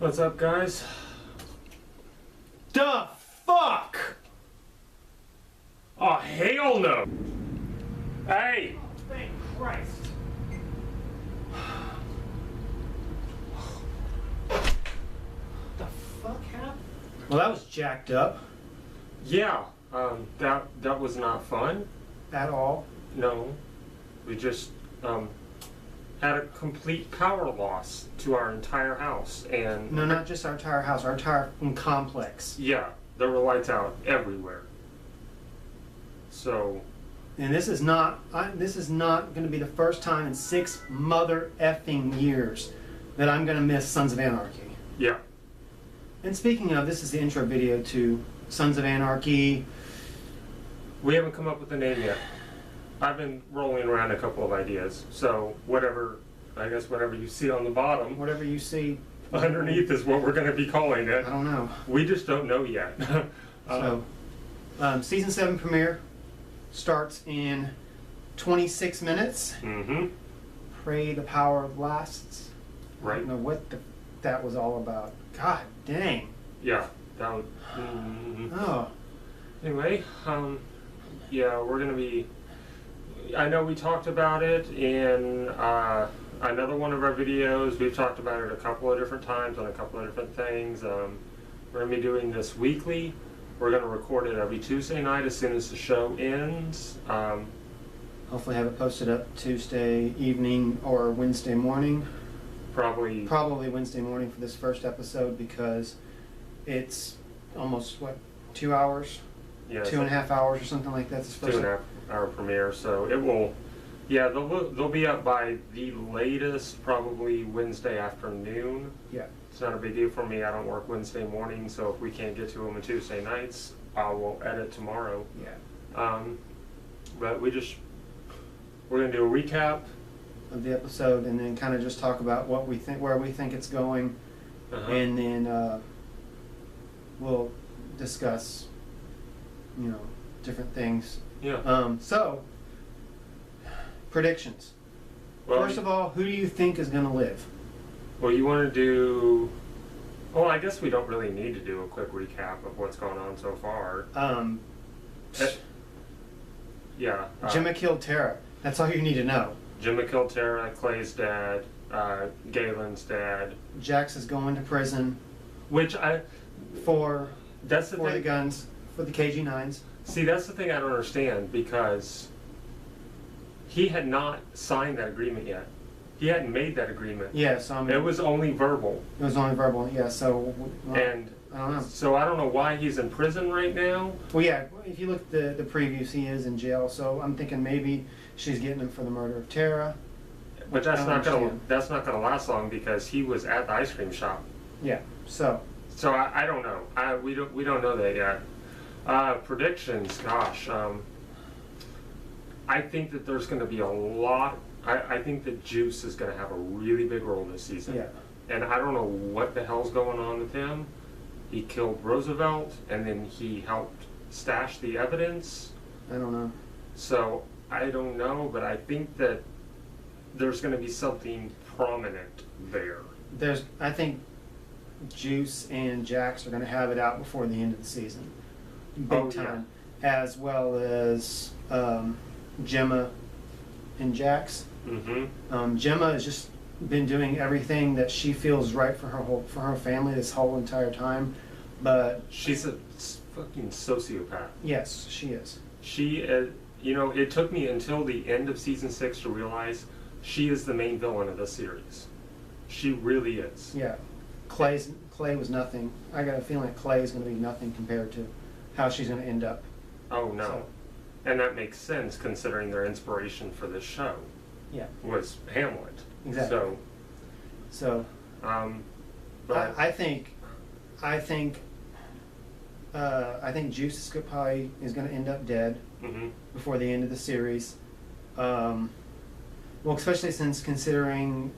What's up, guys? The fuck? Oh, hell no! Hey! Oh, thank Christ. The fuck happened? Well, that was jacked up. Yeah, that was not fun. At all. No. We just, had a complete power loss to our entire house, and... No, not just our entire house, our entire complex. Yeah, there were lights out everywhere. So... And this is not going to be the first time in 6 mother effing years that I'm going to miss Sons of Anarchy. Yeah. And speaking of, this is the intro video to Sons of Anarchy. We haven't come up with a name yet. I've been rolling around a couple of ideas, so whatever you see on the bottom, Whatever you see underneath is what we're going to be calling it. I don't know. We just don't know yet. Season 7 premiere starts in 26 minutes. Mm-hmm. Pray the power lasts. I Right. don't know what that was all about. God dang. Yeah. That would, Oh. Anyway, yeah, we're going to be... I know we talked about it in another one of our videos. We've talked about it a couple of different times on a couple of different things. We're going to be doing this weekly. We're going to record it every Tuesday night as soon as the show ends. Hopefully have it posted up Tuesday evening or Wednesday morning. Probably Wednesday morning for this first episode because it's almost, 2 hours? yeah, 2.5 hours or something like that. It's supposed 2.5 hour premiere. So it will, yeah, they'll be up by the latest probably Wednesday afternoon. Yeah. It's not a big deal for me. I don't work Wednesday morning, so if we can't get to them on Tuesday nights, I will edit tomorrow. Yeah. But we're gonna do a recap Of the episode and then kind of just talk about what we think, where we think it's going, and then we'll discuss, different things. Yeah. So, predictions. Well, First of all, who do you think is going to live? Well, you want to do... Well, I guess we don't really need to do a quick recap of what's going on so far. Yeah. Gemma killed Tara. That's all you need to know. Gemma killed Tara, Clay's dad, Galen's dad. Jax is going to prison Which for that's the the thing. guns, for the KG9s. See, that's the thing I don't understand, because he had not signed that agreement yet. He hadn't made that agreement. Yeah, so I mean, It was only verbal. it was only verbal. Yeah, so And I don't know. so I don't know why he's in prison right now. Well, yeah, if you look at the previews, he is in jail. So I'm thinking maybe she's getting him for the murder of Tara. But that's I don't not gonna understand. last long, because he was at the ice cream shop. Yeah. So So I don't know. We don't know that yet. Predictions, gosh. I think that there's going to be a lot. I think that Juice is going to have a really big role this season. yeah, And I don't know what the hell's going on with him. He killed Roosevelt, and then he helped stash the evidence. I don't know. So I don't know, but I think that there's going to be something prominent there. I think Juice and Jax are going to have it out before the end of the season, big time, as well as Gemma and Jax. Mm-hmm. Gemma has just been doing everything that she feels right for her family this whole entire time, but She's a fucking sociopath. yes, she is. She, it took me until the end of season 6 to realize she is the main villain of this series. She really is. Yeah, Clay was nothing. I got a feeling that Clay is going to be nothing compared to how she's going to end up. Oh no. So, And that makes sense considering their inspiration for this show yeah, was Hamlet. exactly. So, but I think Juice is going to end up dead mhm. before the end of the series. Well, especially since considering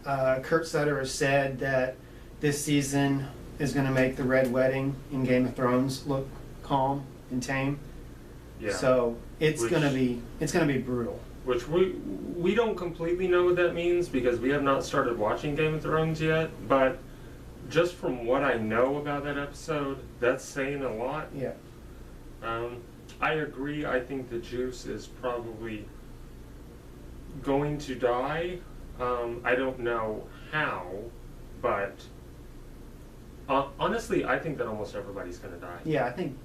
Kurt Sutter has said that this season is going to make the Red Wedding in Game of Thrones look calm and tame. Yeah. So it's Which- going to be brutal. Which we don't completely know what that means, because we have not started watching Game of Thrones yet, but just from what I know about that episode, that's saying a lot. Yeah. I agree. I think the Juice is probably going to die. I don't know how, but honestly, I think that almost everybody's going to die. Yeah, I think,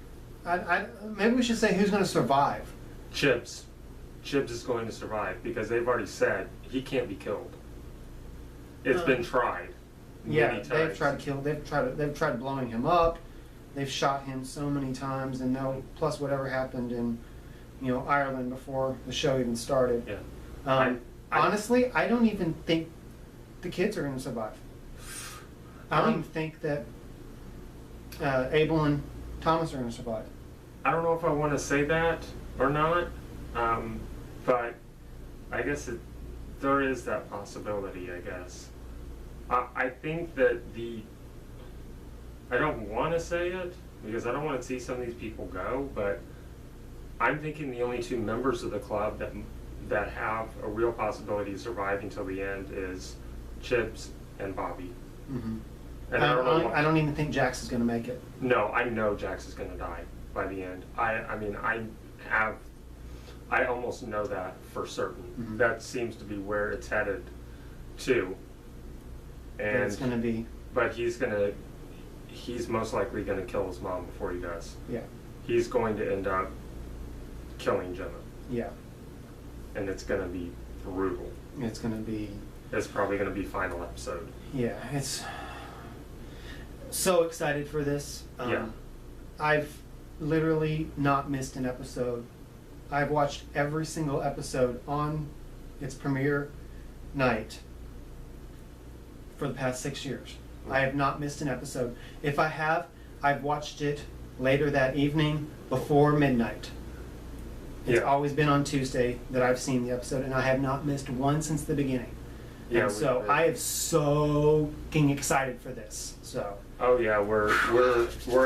maybe we should say who's going to survive. Chibbs is going to survive because they've already said he can't be killed. It's been tried many times. They've tried to kill. They've tried blowing him up. They've shot him so many times, and now plus whatever happened in, Ireland before the show even started. Yeah. Honestly, I don't even think the kids are going to survive. I don't even think that Abel and Thomas are going to survive. I don't know if I want to say that or not, but I guess there is that possibility, I guess. I think that I don't want to say it because I don't want to see some of these people go, but I'm thinking the only two members of the club that have a real possibility of surviving till the end is Chibbs and Bobby. Mm-hmm. And I don't even think Jax is going to make it. No, I know Jax is going to die by the end. I almost know that for certain. Mm-hmm. That seems to be where it's headed to. And it's going to be. But he's most likely going to kill his mom before he does. Yeah. He's going to end up killing Gemma. Yeah. And it's going to be brutal. It's going to be. It's probably going to be final episode. Yeah, it's so excited for this. Yeah. I've literally not missed an episode. I've watched every single episode on its premiere night for the past 6 years. I have not missed an episode. If I have, I've watched it later that evening before midnight. It's always been on Tuesday that I've seen the episode, and I have not missed one since the beginning. Yeah, and so I am so excited for this. So. Oh yeah, we're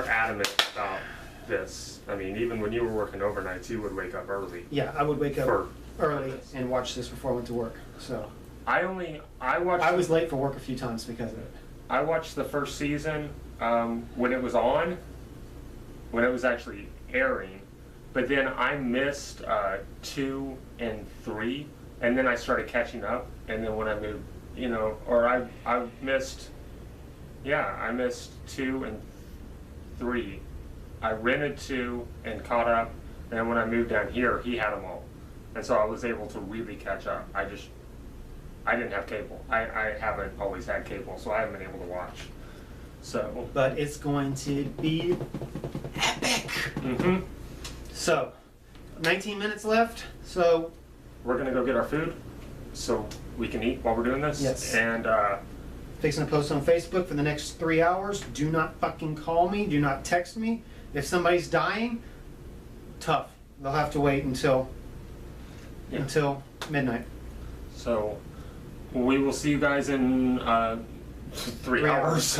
adamant about this. I mean, even when you were working overnights, you would wake up early. Yeah, I would wake up early and watch this before I went to work. So. I was late for work a few times because of it. I watched the first season when it was on, when it was actually airing, but then I missed 2 and 3, and then I started catching up, and then when I moved, I missed 2 and 3. I rented 2 and caught up, and then when I moved down here, he had them all, and so I was able to really catch up. I didn't have cable. I haven't always had cable, so I haven't been able to watch. So. But it's going to be epic. Mm-hmm. So, 19 minutes left. So. We're gonna go get our food, so we can eat while we're doing this. Yes. And fixing to post on Facebook for the next 3 hours. Do not fucking call me. Do not text me. If somebody's dying, tough. They'll have to wait until midnight. So. We will see you guys in 3 hours.